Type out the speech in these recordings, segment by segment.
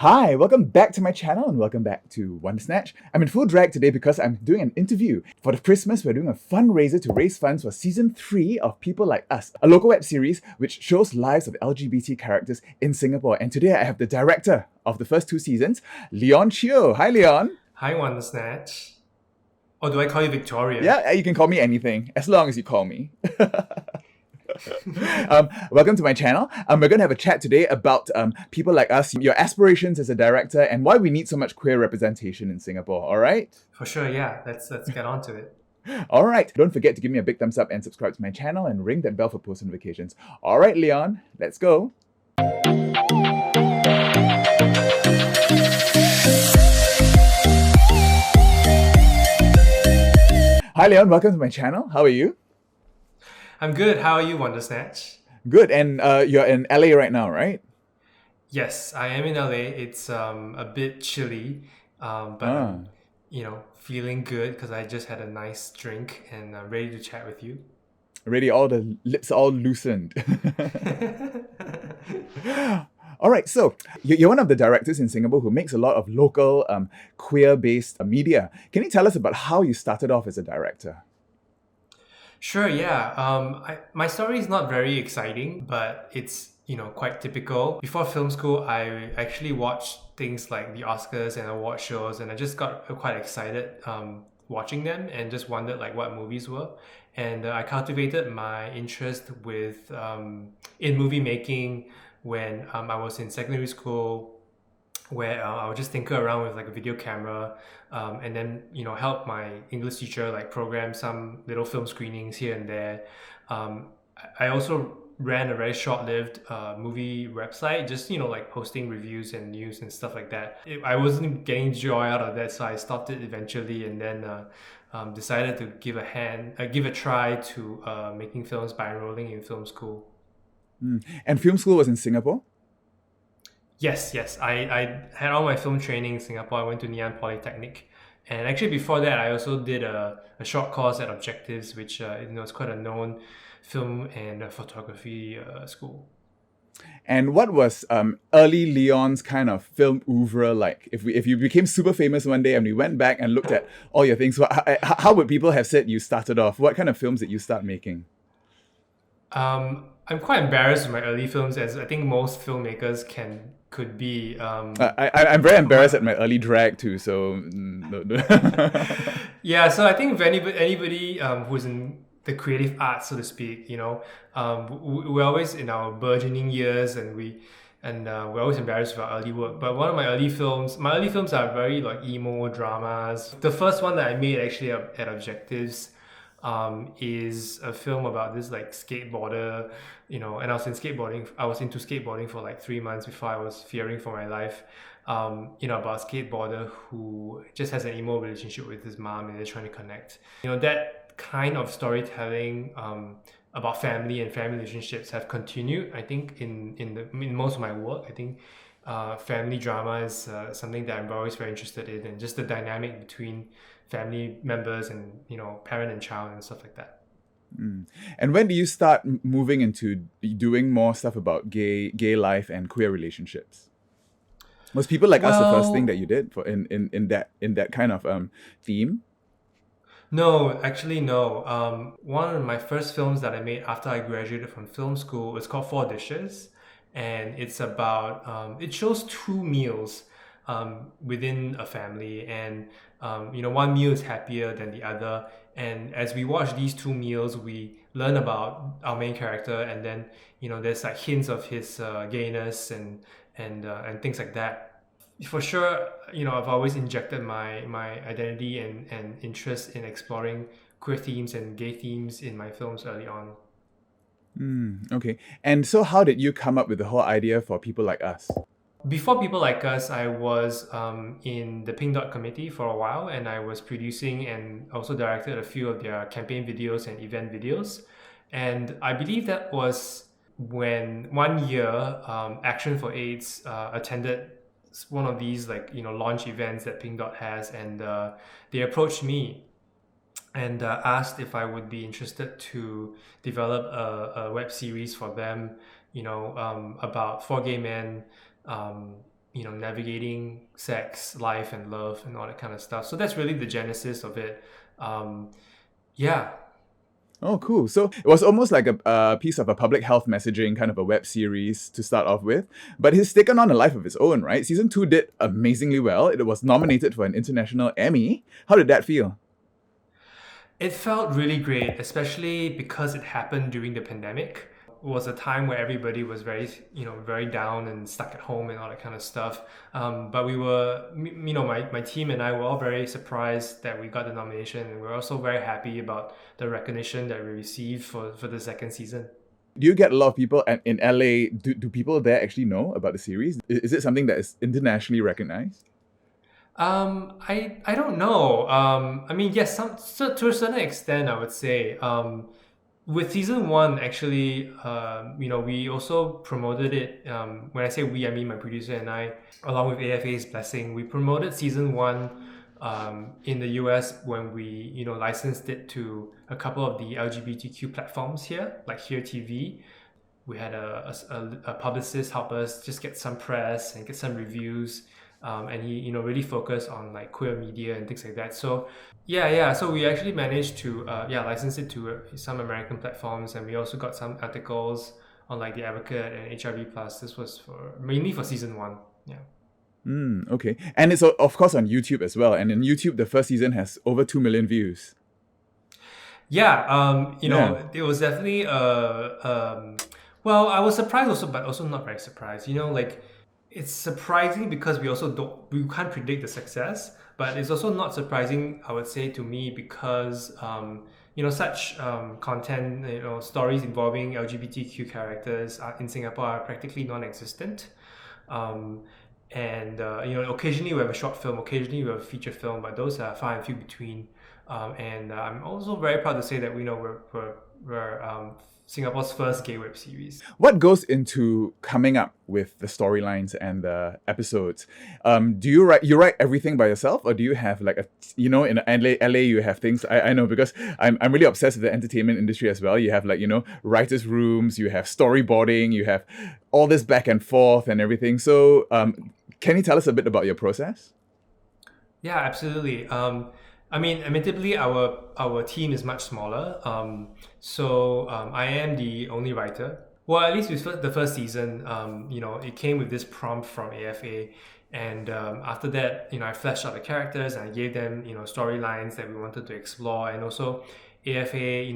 Hi, welcome back to my channel and welcome back to Wondersnatch. I'm in full drag today because I'm doing an interview. For the Christmas, we're doing a fundraiser to raise funds for season 3 of People Like Us, a local web series which shows lives of LGBT characters in Singapore. And today I have the director of the first 2 seasons, Leon CHEO. Hi, Leon. Hi, Wondersnatch. Or do I call you Victoria? Yeah, you can call me anything, as long as you call me. Welcome to my channel. We're going to have a chat today about People Like Us, your aspirations as a director, and why we need so much queer representation in Singapore, all right? For sure, yeah. Let's get on to it. All right. Don't forget to give me a big thumbs up and subscribe to my channel and ring that bell for post notifications. All right, Leon, let's go. Hi, Leon. Welcome to my channel. How are you? I'm good. How are you, Wondersnatch? Good. And you're in LA right now, right? Yes, I am in LA. It's a bit chilly, but I'm, feeling good because I just had a nice drink and I'm ready to chat with you. Already, all the lips are all loosened. All right, so you're one of the directors in Singapore who makes a lot of local queer-based media. Can you tell us about how you started off as a director? Sure, yeah. My story is not very exciting, but it's quite typical. Before film school, I actually watched things like the Oscars and award shows, and I just got quite excited watching them and just wondered like what movies were. And I cultivated my interest with in movie making when I was in secondary school, where I would just tinker around with like a video camera, and then help my English teacher like program some little film screenings here and there. I also ran a very short-lived movie website, just like posting reviews and news and stuff like that. I wasn't getting joy out of that, so I stopped it eventually, and then decided to give a try to making films by enrolling in film school. And film school was in Singapore? Yes. I had all my film training in Singapore. I went to Ngee Ann Polytechnic. And actually before that, I also did a short course at Objectives, which is quite a known film and photography school. And what was early Leon's kind of film oeuvre like? If you became super famous one day and we went back and looked at all your things, how would people have said you started off? What kind of films did you start making? I'm quite embarrassed with my early films, as I think most filmmakers could be. I'm very embarrassed at my early drag too. So no. Yeah, so I think if anybody who's in the creative arts, so to speak, we're always in our burgeoning years, and we're always embarrassed with our early work. But one of my early films are very like emo dramas. The first one that I made actually at Objectives is a film about this like skateboarder, and I was into skateboarding for like 3 months before I was fearing for my life. About a skateboarder who just has an emo relationship with his mom and they're trying to connect. That kind of storytelling about family and family relationships have continued, I think, in most of my work. I think family drama is something that I'm always very interested in, and just the dynamic between family members and parent and child and stuff like that. And when do you start moving into doing more stuff about gay life and queer relationships? Was People Like Us the first thing that you did for in that kind of theme? No, actually no. One of my first films that I made after I graduated from film school was called 4 Dishes, and it's about it shows 2 meals within a family, and one meal is happier than the other, and as we watch these 2 meals we learn about our main character, and then there's like hints of his gayness and things like that. For sure, I've always injected my identity and interest in exploring queer themes and gay themes in my films early on. Okay. And so how did you come up with the whole idea for People Like Us? Before People Like Us, I was in the Pink Dot committee for a while, and I was producing and also directed a few of their campaign videos and event videos. And I believe that was when one year Action for AIDS attended one of these launch events that Pink Dot has, and they approached me and asked if I would be interested to develop a web series for them, about 4 gay men navigating sex, life, and love, and all that kind of stuff. So that's really the genesis of it. Yeah. Oh, cool. So it was almost like a piece of a public health messaging kind of a web series to start off with. But it's taken on a life of its own, right? Season 2 did amazingly well. It was nominated for an international Emmy. How did that feel? It felt really great, especially because it happened during the pandemic. It was a time where everybody was very down and stuck at home and all that kind of stuff. But we were, my team and I were all very surprised that we got the nomination, and we're also very happy about the recognition that we received for the second season. Do you get a lot of people in LA? Do people there actually know about the series? Is it something that is internationally recognized? I don't know. I mean, yes, so to a certain extent, I would say. With season 1, actually, we also promoted it. When I say we, I mean my producer and I, along with AFA's blessing. We promoted season 1 in the US when we, licensed it to a couple of the LGBTQ platforms here, like Here TV. We had a publicist help us just get some press and get some reviews. And he, really focused on like queer media and things like that. So so we actually managed to license it to some American platforms, and we also got some articles on like The Advocate and HRV Plus. This was mainly for season 1. Yeah. Okay. And it's of course on YouTube as well. And in YouTube, the first season has over 2 million views. Yeah. It was definitely well, I was surprised also, but also not very surprised. It's surprising because we can't predict the success, but it's also not surprising, I would say, to me, because such content, stories involving LGBTQ characters in Singapore are practically non-existent. Occasionally we have a short film, occasionally we have a feature film, but those are far and few between. I'm also very proud to say that we're Singapore's first gay web series. What goes into coming up with the storylines and the episodes? Do you write everything by yourself, or do you have like in LA you have things, I know because I'm really obsessed with the entertainment industry as well. You have writers' rooms, you have storyboarding, you have all this back and forth and everything. So can you tell us a bit about your process? Yeah, absolutely. Admittedly, our team is much smaller. I am the only writer. Well, at least with the first season, it came with this prompt from AfA. And after that, I fleshed out the characters and I gave them, storylines that we wanted to explore. And also AfA,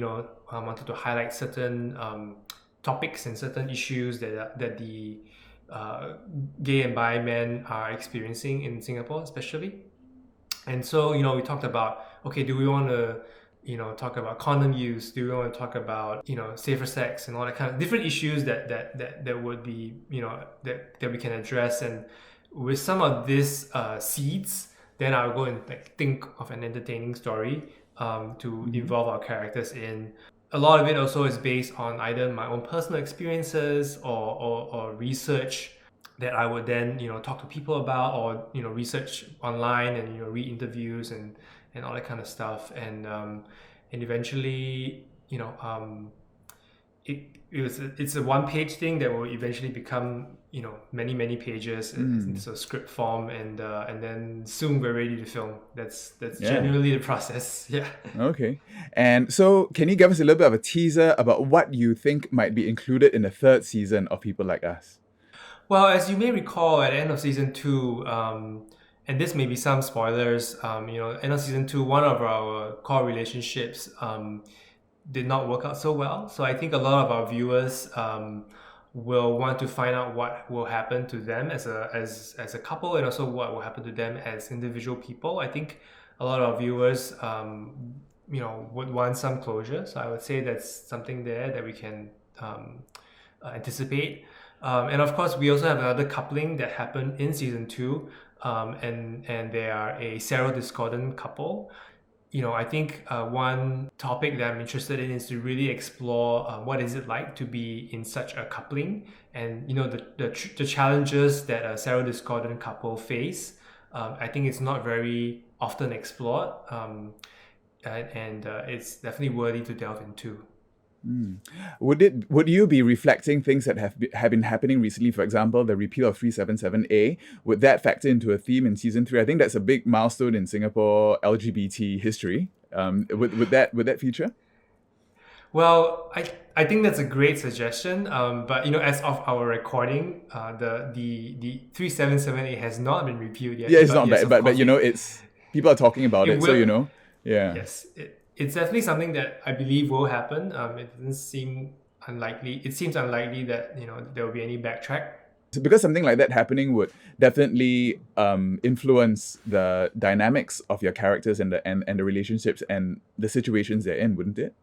wanted to highlight certain topics and certain issues that the gay and bi men are experiencing in Singapore, especially. And so, we talked about, okay, do we want to, talk about condom use? Do we want to talk about, safer sex and all that kind of different issues that would be, that we can address? And with some of these seeds, then I'll go and think of an entertaining story to involve our characters in. A lot of it also is based on either my own personal experiences or research that I would then, talk to people about, or, research online and, read interviews and all that kind of stuff. And eventually, it's a one-page thing that will eventually become, many pages in sort of script form, and then soon we're ready to film. That's generally the process. Yeah. Okay. And so can you give us a little bit of a teaser about what you think might be included in the third season of People Like Us? Well, as you may recall, at the end of season 2, and this may be some spoilers, end of season 2, one of our core relationships did not work out so well. So I think a lot of our viewers will want to find out what will happen to them as a couple, and also what will happen to them as individual people. I think a lot of our viewers, would want some closure. So I would say that's something there that we can anticipate. And of course, we also have another coupling that happened in season 2, and they are a serodiscordant couple. I think one topic that I'm interested in is to really explore what is it like to be in such a coupling, and the challenges that a serodiscordant couple face. I think it's not very often explored, and it's definitely worthy to delve into. Would you be reflecting things that have been happening recently? For example, the repeal of 377A. Would that factor into a theme in season 3? I think that's a big milestone in Singapore LGBT history. Would that feature? Well, I think that's a great suggestion. But as of our recording, the 377A has not been repealed yet. Yeah, it's but not yes, bad, but it's people are talking about it, so will. yeah. Yes, it's definitely something that I believe will happen. It doesn't seem unlikely. It seems unlikely that there will be any backtrack. So because something like that happening would definitely influence the dynamics of your characters and the relationships and the situations they're in, wouldn't it?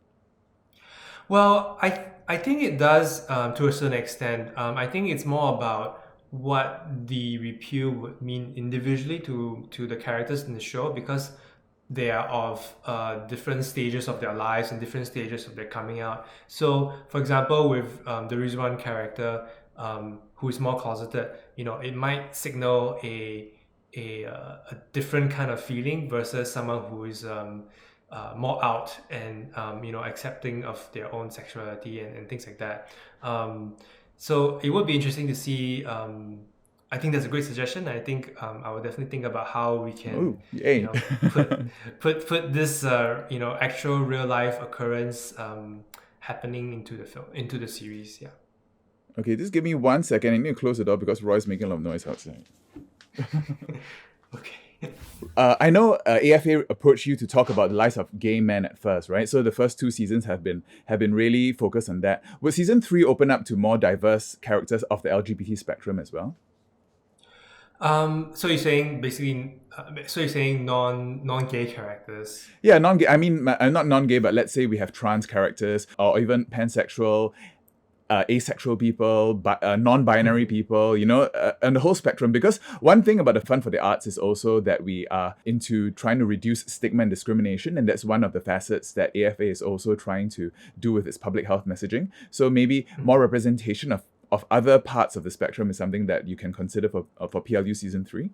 Well, I think it does to a certain extent. I think it's more about what the repeal would mean individually to the characters in the show, because they are of different stages of their lives and different stages of their coming out. So, for example, with the Rizwan character, who is more closeted, it might signal a different kind of feeling versus someone who is more out and accepting of their own sexuality and things like that. So it would be interesting to see. I think that's a great suggestion. I think I would definitely think about how we can put this actual real life occurrence happening into the series. Yeah. Okay, just give me 1 second. I need to close the door because Roy's making a lot of noise outside. Okay. I know AfA approached you to talk about the lives of gay men at first, right? So the first 2 seasons have been really focused on that. Would season 3 open up to more diverse characters of the LGBT spectrum as well? So you're saying basically, non-gay characters? Yeah, non-gay. I mean, not non-gay, but let's say we have trans characters or even pansexual, asexual people, non-binary people, and the whole spectrum. Because one thing about the Fund for the Arts is also that we are into trying to reduce stigma and discrimination, and that's one of the facets that AfA is also trying to do with its public health messaging. So maybe more representation of other parts of the spectrum is something that you can consider for PLU season 3.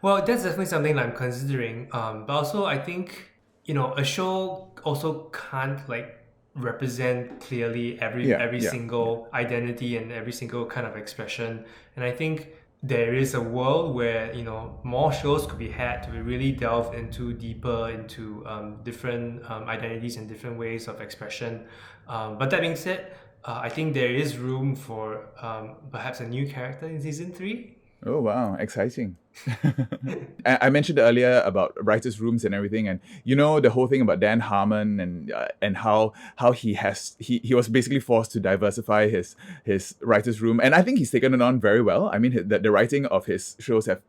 Well, that's definitely something that I'm considering. But also, I think a show also can't represent clearly every single identity and every single kind of expression. And I think there is a world where more shows could be had to really delve deeper into different identities and different ways of expression. But that being said, I think there is room for perhaps a new character in season 3. Oh wow, exciting. I mentioned earlier about writers' rooms and everything, and the whole thing about Dan Harmon and how he was basically forced to diversify his writers' room, and I think he's taken it on very well. I mean, the writing of his shows have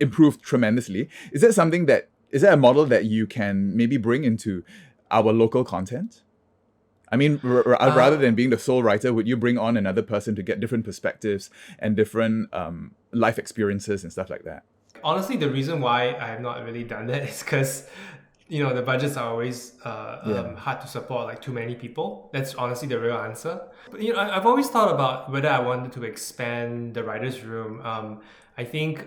improved tremendously. Is that a model that you can maybe bring into our local content? I mean, rather than being the sole writer, would you bring on another person to get different perspectives and different life experiences and stuff like that? Honestly, the reason why I have not really done that is because, the budgets are always hard to support too many people. That's honestly the real answer. But, I've always thought about whether I wanted to expand the writer's room. I think,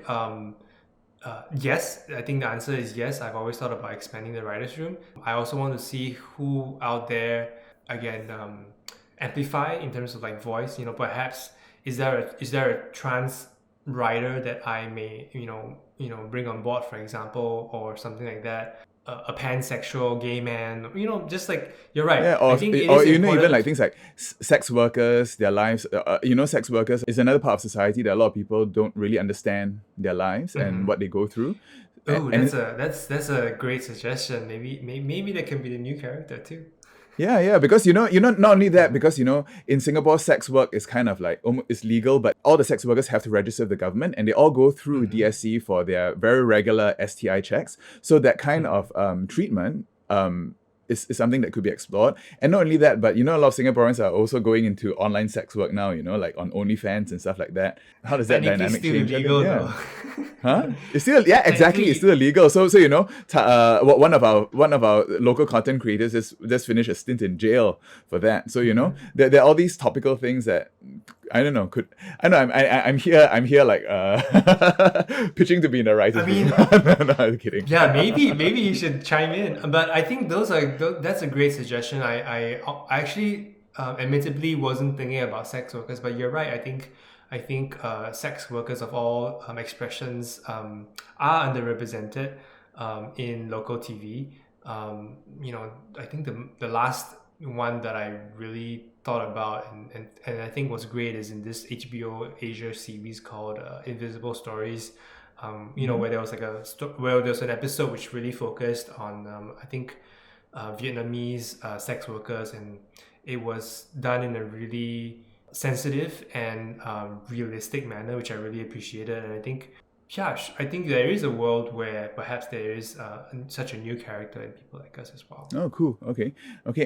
yes, I think the answer is yes. I've always thought about expanding the writer's room. I also want to see who out there again amplify in terms of voice. Perhaps is there a trans writer that I may bring on board, for example, or something like that, a pansexual gay man, just you're right. Yeah, or I think even things like sex workers, their lives. Sex workers is another part of society that a lot of people don't really understand their lives and what they go through. Oh, that's a great suggestion. Maybe that can be the new character too. Yeah, because not only that, because in Singapore, sex work is kind of it's legal, but all the sex workers have to register with the government, and they all go through DSC for their very regular STI checks. So that kind of treatment is something that could be explored. And not only that, but a lot of Singaporeans are also going into online sex work now. On OnlyFans and stuff like that. How does that dynamic change? Illegal, though. Huh? It's still, yeah, exactly. It's still illegal. So you know, one of our local content creators just finished a stint in jail for that. So you know, there are all these topical things that I don't know. I'm here like pitching to be in the writers' room. No, I'm kidding. Yeah, maybe you should chime in. But I think that's a great suggestion. I actually admittedly wasn't thinking about sex workers, but you're right. I think sex workers of all expressions are underrepresented in local TV. You know, I think the last one that I really thought about and I think was great is in this HBO Asia series called Invisible Stories. You know, where there was an episode which really focused on I think Vietnamese sex workers, and it was done in a really sensitive and realistic manner, which I really appreciated. And I think, I think there is a world where perhaps there is such a new character in people like us as well. Oh, cool. Okay.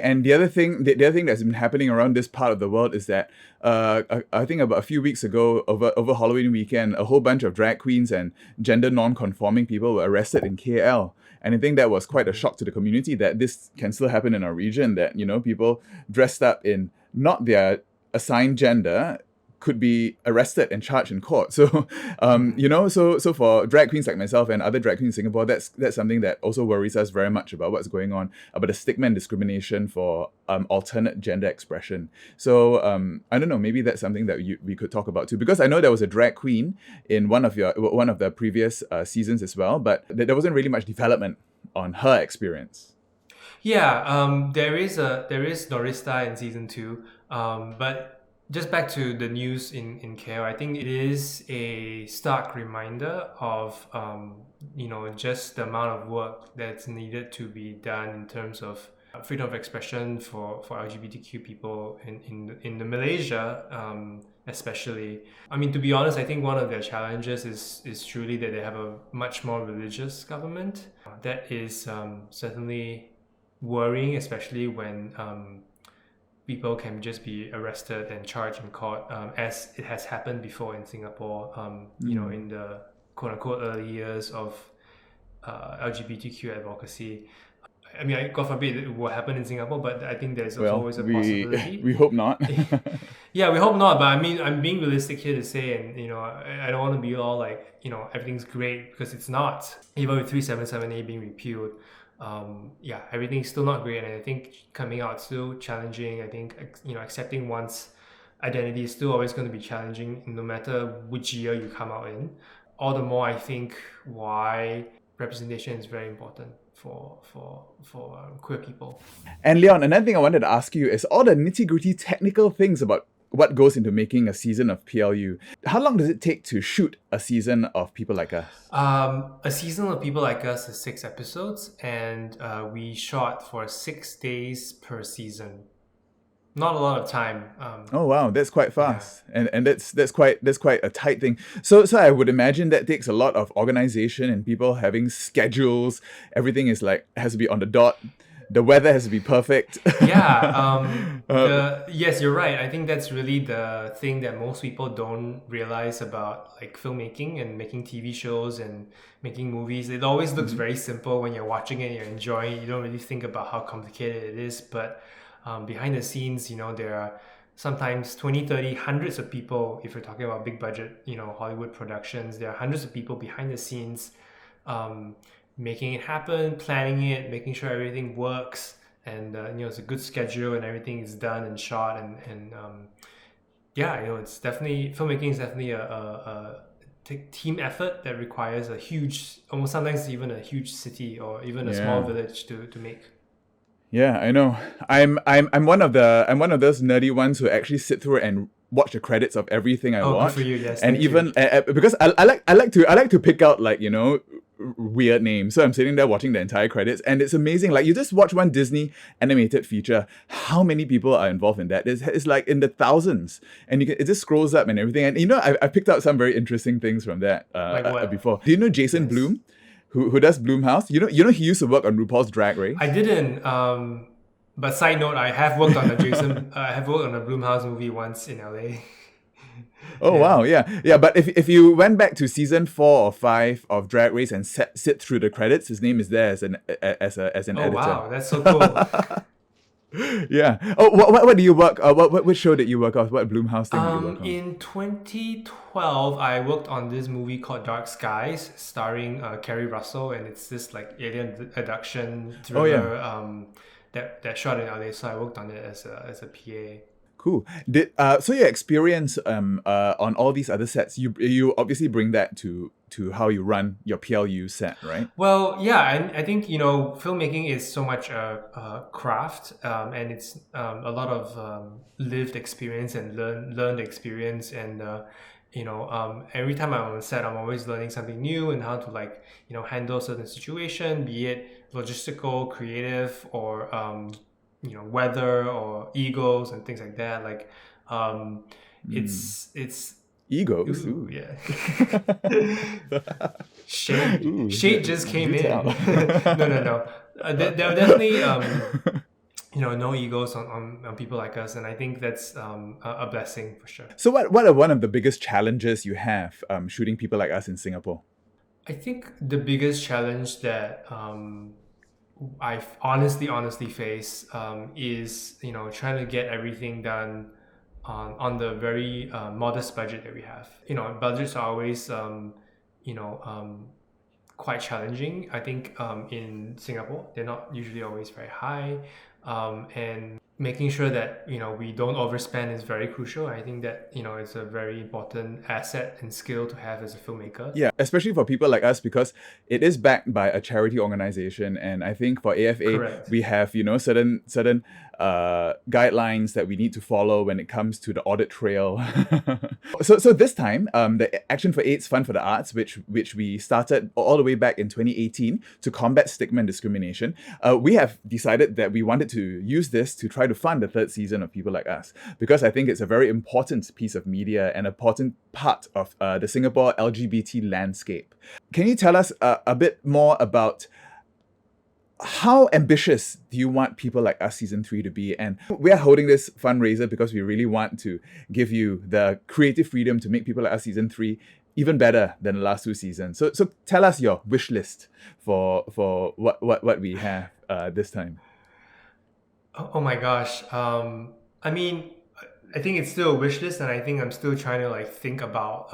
And the other thing that's been happening around this part of the world is that I think about a few weeks ago, over Halloween weekend, a whole bunch of drag queens and gender non-conforming people were arrested in KL. And I think that was quite a shock to the community that this can still happen in our region, that, you know, people dressed up in not their assigned gender could be arrested and charged in court. So, you know, so for drag queens like myself and other drag queens in Singapore, that's something that also worries us very much about what's going on, about the stigma and discrimination for alternate gender expression. So, I don't know, maybe that's something that we could talk about too, because I know there was a drag queen in one of the previous seasons as well, but there wasn't really much development on her experience. Yeah, there is Norista in season 2, but just back to the news in KL, I think it is a stark reminder of you know, just the amount of work that's needed to be done in terms of freedom of expression for LGBTQ people in the Malaysia, especially. I mean, to be honest, I think one of their challenges is truly that they have a much more religious government. That is certainly worrying, especially when people can just be arrested and charged in court, as it has happened before in Singapore, you know, in the quote-unquote early years of LGBTQ advocacy. I mean, God forbid it will happen in Singapore, but I think there's always a possibility. We hope not. Yeah, we hope not, but I mean, I'm being realistic here to say, and, you know, I don't want to be all like, you know, everything's great, because it's not. Even with 377A being repealed, everything's still not great, and I think coming out is still challenging. I think, you know, accepting one's identity is still always going to be challenging, no matter which year you come out in. All the more, I think, why representation is very important for queer people. And Leon, another thing I wanted to ask you is all the nitty-gritty technical things about what goes into making a season of PLU. How long does it take to shoot a season of People Like Us? A season of People Like Us is 6 episodes, and we shot for 6 days per season. Not a lot of time. Oh wow, that's quite fast, and that's quite a tight thing. So I would imagine that takes a lot of organization and people having schedules. Everything is like has to be on the dot. The weather has to be perfect. Yes, you're right. I think that's really the thing that most people don't realize about like filmmaking and making TV shows and making movies. It always looks very simple when you're watching it, you're enjoying it. You don't really think about how complicated it is. But behind the scenes, you know, there are sometimes 20, 30, hundreds of people. If you're talking about big budget, you know, Hollywood productions, there are hundreds of people behind the scenes making it happen, planning it, making sure everything works, and you know, it's a good schedule and everything is done and shot, and you know, it's definitely, filmmaking is definitely a team effort that requires a huge, almost sometimes even a huge city or even a small village to make. Yeah, I know. I'm one of those nerdy ones who actually sit through and watch the credits of everything I watch. Good for you, yes. And even because I like to pick out, like, you know, weird names. So I'm sitting there watching the entire credits, and it's amazing. Like, you just watch one Disney animated feature, how many people are involved in that? It's like in the thousands, and it just scrolls up and everything. And you know, I picked out some very interesting things from that like what? Before. Do you know Jason Blum? Who does Blumhouse? You know he used to work on RuPaul's Drag Race. I didn't. But side note, I have worked on a Blumhouse movie once in LA. Oh Yeah. wow, yeah, yeah. But if you went back to season 4 or 5 of Drag Race and sit through the credits, his name is there as an Oh editor. wow, that's so cool. Yeah. Oh, what do you work? Which show did you work on? What Bloomhouse thing did you work on? In 2012, I worked on this movie called Dark Skies, starring Kerry Russell, and it's this like alien abduction Oh yeah. thriller that shot in LA. So I worked on it as a PA. Cool. So your experience on all these other sets, you obviously bring that to how you run your PLU set, right? Well, yeah, I think filmmaking is so much a craft, and it's a lot of lived experience and learned experience, and every time I'm on set, I'm always learning something new and how to handle certain situation, be it logistical, creative, or weather or egos and things like that. Like, it's Egos. ooh, Ooh. yeah. Shade. Ooh, Shade just came do in. tell. No. There are definitely no egos on people like us, and I think that's a blessing for sure. So what are one of the biggest challenges you have shooting people like us in Singapore? I think the biggest challenge that I honestly face is trying to get everything done on the very modest budget that we have. Budgets are always quite challenging. I think in Singapore they're not usually always very high, and making sure that we don't overspend is very crucial. I think that it's a very important asset and skill to have as a filmmaker. Yeah, especially for people like us, because it is backed by a charity organization, and I think for AfA Correct. we have certain guidelines that we need to follow when it comes to the audit trail. So this time, the Action for AIDS Fund for the Arts, which we started all the way back in 2018 to combat stigma and discrimination, we have decided that we wanted to use this to try to fund the third season of People Like Us, because I think it's a very important piece of media and an important part of the Singapore LGBT landscape. Can you tell us a bit more about how ambitious do you want People Like Us Season 3 to be? And we are holding this fundraiser because we really want to give you the creative freedom to make People Like Us Season 3 even better than the last 2 seasons. So tell us your wish list for what we have this time. Oh my gosh. I mean, I think it's still a wish list, and I think I'm still trying to think about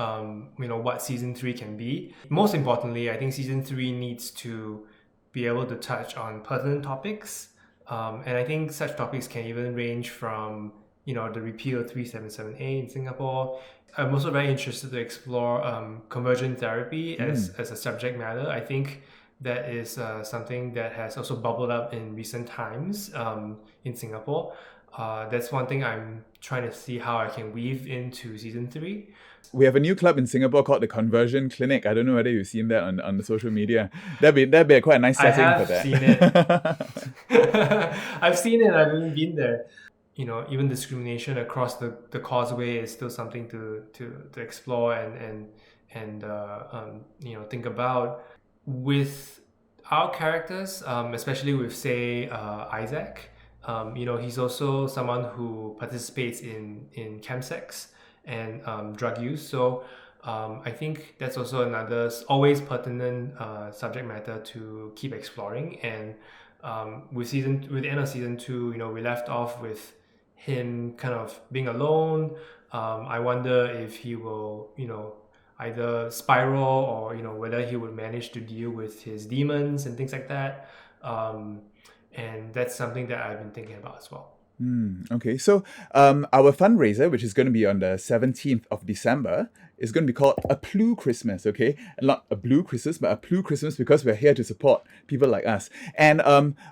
what season 3 can be. Most importantly, I think season 3 needs to be able to touch on pertinent topics, and I think such topics can even range from the repeal of 377A in Singapore. I'm also very interested to explore conversion therapy as a subject matter. I think that is something that has also bubbled up in recent times in Singapore. That's one thing I'm trying to see how I can weave into season 3. We have a new club in Singapore called the Conversion Clinic. I don't know whether you've seen that on the social media. That'd be quite a nice setting for that. Seen it. I've seen it. I've even been there. Even discrimination across the causeway is still something to explore and think about. With our characters, especially with say Isaac, he's also someone who participates in chemsex and drug use. So I think that's also another always pertinent subject matter to keep exploring. And with the end of season 2, we left off with him kind of being alone. I wonder if he will, either spiral or whether he would manage to deal with his demons and things like that. And that's something that I've been thinking about as well. Okay, so our fundraiser, which is going to be on the 17th of December, is going to be called a PLU Christmas, okay? Not a blue Christmas, but a PLU Christmas, because we're here to support people like us. And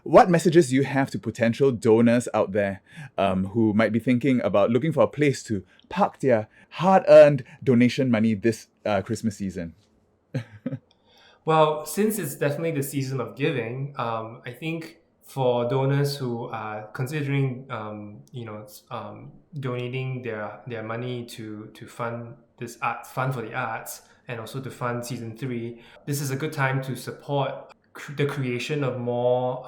what messages do you have to potential donors out there who might be thinking about looking for a place to park their hard-earned donation money this Christmas season? Well, since it's definitely the season of giving, I think for donors who are considering, donating their money to fund this fund for the arts and also to fund season 3, this is a good time to support the creation of more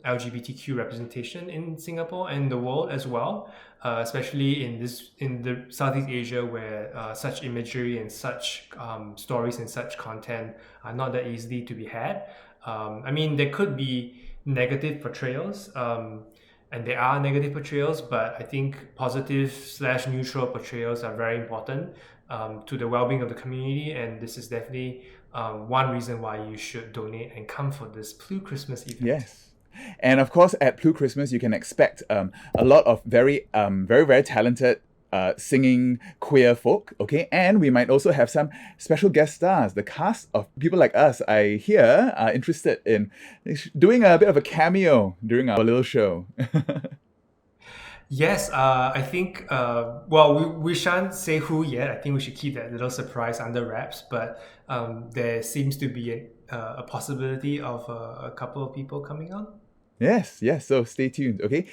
LGBTQ representation in Singapore and the world as well, especially in the Southeast Asia, where such imagery and such stories and such content are not that easily to be had. I mean, there could be negative portrayals, and there are negative portrayals, but I think positive/neutral portrayals are very important to the well-being of the community, and this is definitely one reason why you should donate and come for this PLU Christmas event. Yes. And of course, at PLU Christmas, you can expect a lot of very, very talented singing queer folk, okay? And we might also have some special guest stars. The cast of people like us, I hear, are interested in doing a bit of a cameo during our little show. Yes, I think, well, we shan't say who yet. I think we should keep that little surprise under wraps, but there seems to be a possibility of a couple of people coming on. Yes, so stay tuned, okay?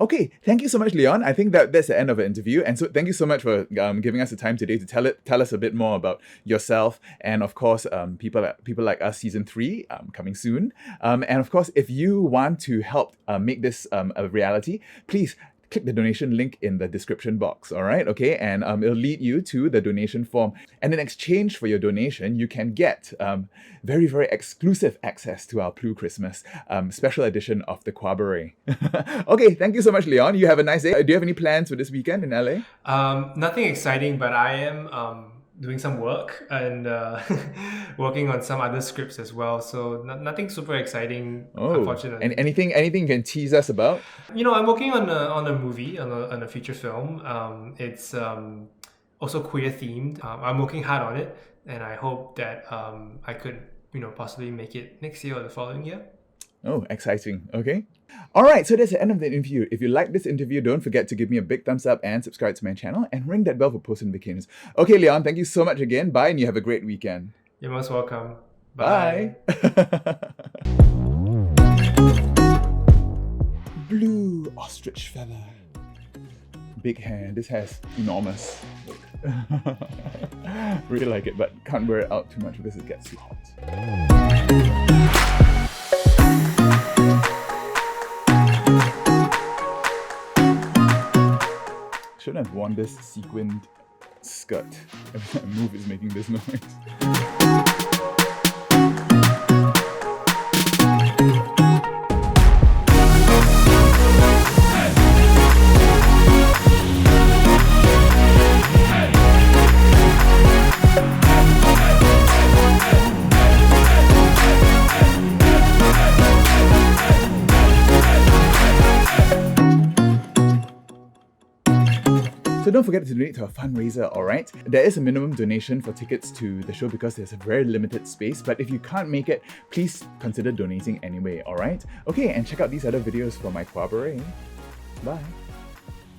Okay, thank you so much, Leon. I think that's the end of the interview. And so thank you so much for giving us the time today to tell us a bit more about yourself and, of course, people like us season 3 coming soon. And of course, if you want to help make this a reality, please click the donation link in the description box, all right? Okay, and it'll lead you to the donation form. And in exchange for your donation, you can get very, very exclusive access to our PLU Christmas special edition of the Qabaret. Okay, thank you so much, Leon. You have a nice day. Do you have any plans for this weekend in LA? Nothing exciting, but I am doing some work and working on some other scripts as well. So nothing super exciting, unfortunately. And anything you can tease us about? You know, I'm working on a movie, on a feature film. It's also queer themed. I'm working hard on it, and I hope that I could, possibly make it next year or the following year. Oh, exciting. Okay. All right, so that's the end of the interview. If you like this interview, don't forget to give me a big thumbs up and subscribe to my channel and ring that bell for post notifications. Okay, Leon, thank you so much again. Bye, and you have a great weekend. You're most welcome. Bye. Blue ostrich feather. Big hair. This hair is enormous. Really like it, but can't wear it out too much because it gets too hot. Shouldn't have worn this sequined skirt. Every time I move, it's making this noise. So don't forget to donate to our fundraiser, alright? There is a minimum donation for tickets to the show because there's a very limited space, but if you can't make it, please consider donating anyway, alright? Okay, and check out these other videos for my Qabaret. Bye.